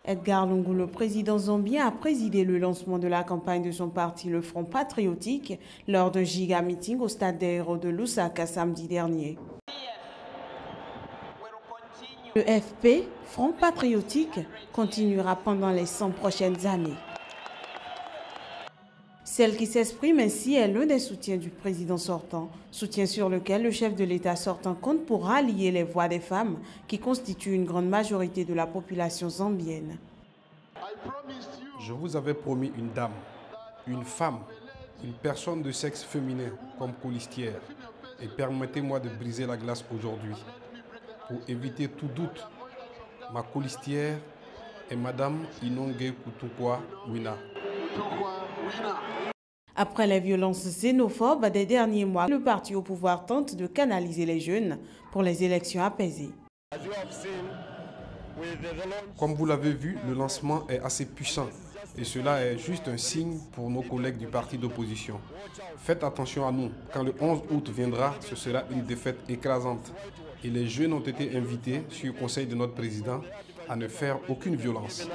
Edgar Lungu, le président zambien, a présidé le lancement de la campagne de son parti, le Front Patriotique, lors d'un giga-meeting au stade des Héros de Lusaka samedi dernier. Le FP, Front Patriotique, continuera pendant les 100 prochaines années. Celle qui s'exprime ainsi est l'un des soutiens du président sortant, soutien sur lequel le chef de l'État sortant compte pour rallier les voix des femmes qui constituent une grande majorité de la population zambienne. Je vous avais promis une dame, une femme, une personne de sexe féminin comme colistière. Et permettez-moi de briser la glace aujourd'hui. Pour éviter tout doute, ma colistière est Madame Inonge Kutukwa Wina. Après les violences xénophobes des derniers mois, le parti au pouvoir tente de canaliser les jeunes pour les élections apaisées. Comme vous l'avez vu, le lancement est assez puissant et cela est juste un signe pour nos collègues du parti d'opposition. Faites attention à nous, quand le 11 août viendra, ce sera une défaite écrasante. Et les jeunes ont été invités, sur le conseil de notre président, à ne faire aucune violence.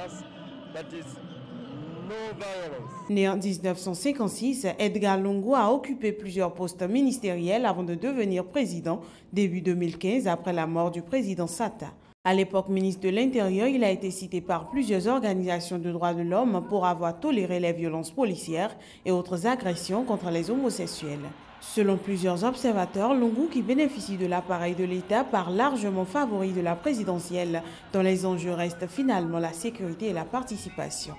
Né en 1956, Edgar Lungu a occupé plusieurs postes ministériels avant de devenir président début 2015 après la mort du président Sata. À l'époque ministre de l'Intérieur, il a été cité par plusieurs organisations de droits de l'homme pour avoir toléré les violences policières et autres agressions contre les homosexuels. Selon plusieurs observateurs, Lungu, qui bénéficie de l'appareil de l'État, part largement favori de la présidentielle, dont les enjeux restent finalement la sécurité et la participation.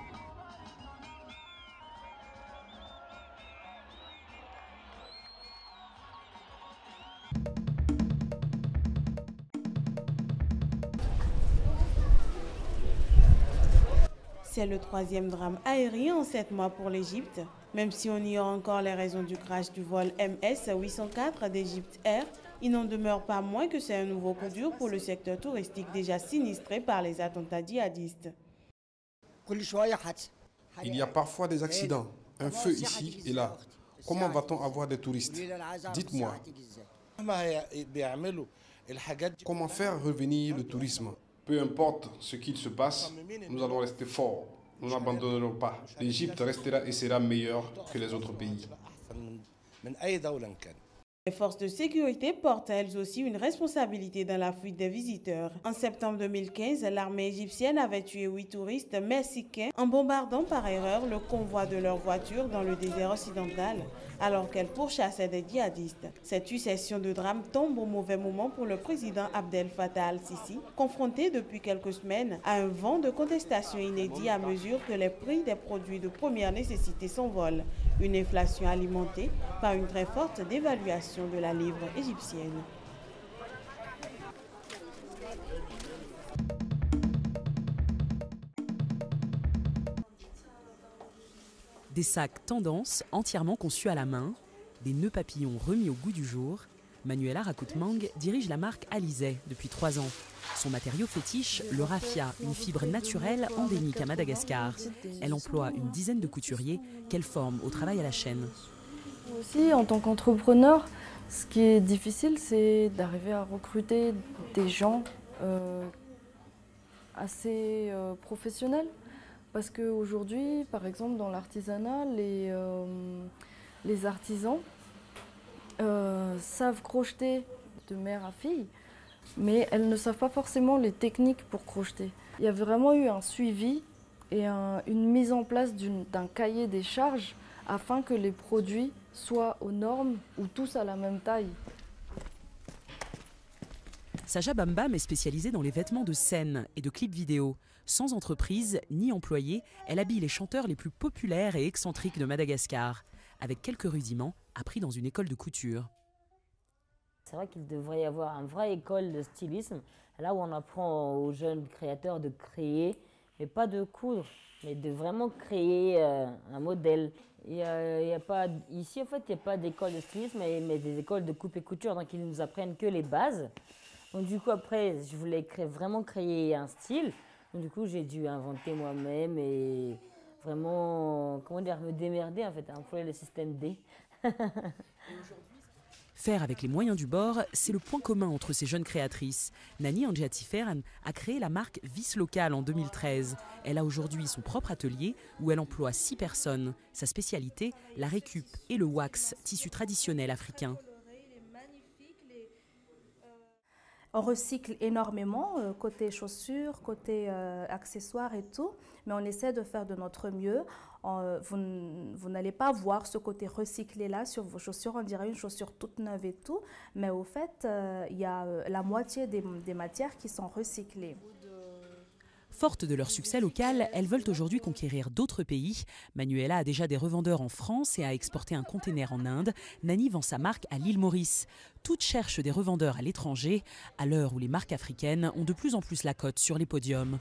C'est le troisième drame aérien en 7 mois pour l'Égypte. Même si on ignore encore les raisons du crash du vol MS-804 d'Egypte Air, il n'en demeure pas moins que c'est un nouveau coup dur pour le secteur touristique déjà sinistré par les attentats djihadistes. Il y a parfois des accidents, un feu ici et là. Comment va-t-on avoir des touristes? Dites-moi. Comment faire revenir le tourisme? Peu importe ce qu'il se passe, nous allons rester forts. Nous n'abandonnerons pas. L'Égypte restera et sera meilleure que les autres pays. Les forces de sécurité portent elles aussi une responsabilité dans la fuite des visiteurs. En septembre 2015, l'armée égyptienne avait tué 8 touristes mexicains en bombardant par erreur le convoi de leur voiture dans le désert occidental, alors qu'elle pourchassait des djihadistes. Cette succession de drames tombe au mauvais moment pour le président Abdel Fattah al-Sisi, confronté depuis quelques semaines à un vent de contestation inédit à mesure que les prix des produits de première nécessité s'envolent. Une inflation alimentée par une très forte dévaluation de la livre égyptienne. Des sacs tendance entièrement conçus à la main, des nœuds papillons remis au goût du jour, Manuela Rakutmang dirige la marque Alizé depuis 3 ans. Son matériau fétiche, le raffia, une fibre naturelle endémique à Madagascar. Elle emploie une dizaine de couturiers qu'elle forme au travail à la chaîne. Aussi, en tant qu'entrepreneur, ce qui est difficile, c'est d'arriver à recruter des gens assez professionnels. Parce qu'aujourd'hui, par exemple, dans l'artisanat, les artisans savent crocheter de mère à fille, mais elles ne savent pas forcément les techniques pour crocheter. Il y a vraiment eu un suivi et une mise en place d'un cahier des charges afin que les produits soient aux normes ou tous à la même taille. Saja Bambam est spécialisée dans les vêtements de scène et de clips vidéo. Sans entreprise ni employé, elle habille les chanteurs les plus populaires et excentriques de Madagascar, avec quelques rudiments appris dans une école de couture. C'est vrai qu'il devrait y avoir une vraie école de stylisme, là où on apprend aux jeunes créateurs de créer, mais pas de coudre, mais de vraiment créer un modèle. Il y a pas, ici, en fait, il n'y a pas d'école de stylisme, mais des écoles de coupe et couture, donc ils ne nous apprennent que les bases. Donc du coup, après, je voulais vraiment créer un style. Donc du coup, j'ai dû inventer moi-même et vraiment, comment dire, me démerder, en fait, à employer le système D. Faire avec les moyens du bord, c'est le point commun entre ces jeunes créatrices. Nani Anjati Ferran a créé la marque Vis Local en 2013. Elle a aujourd'hui son propre atelier où elle emploie 6 personnes. Sa spécialité, la récup et le wax, tissu traditionnel africain. On recycle énormément, côté chaussures, côté accessoires et tout, mais on essaie de faire de notre mieux. Vous n'allez pas voir ce côté recyclé là sur vos chaussures, on dirait une chaussure toute neuve et tout, mais au fait, il y a la moitié des matières qui sont recyclées. Fortes de leur succès local, elles veulent aujourd'hui conquérir d'autres pays. Manuela a déjà des revendeurs en France et a exporté un container en Inde. Nani vend sa marque à l'île Maurice. Toutes cherchent des revendeurs à l'étranger, à l'heure où les marques africaines ont de plus en plus la cote sur les podiums.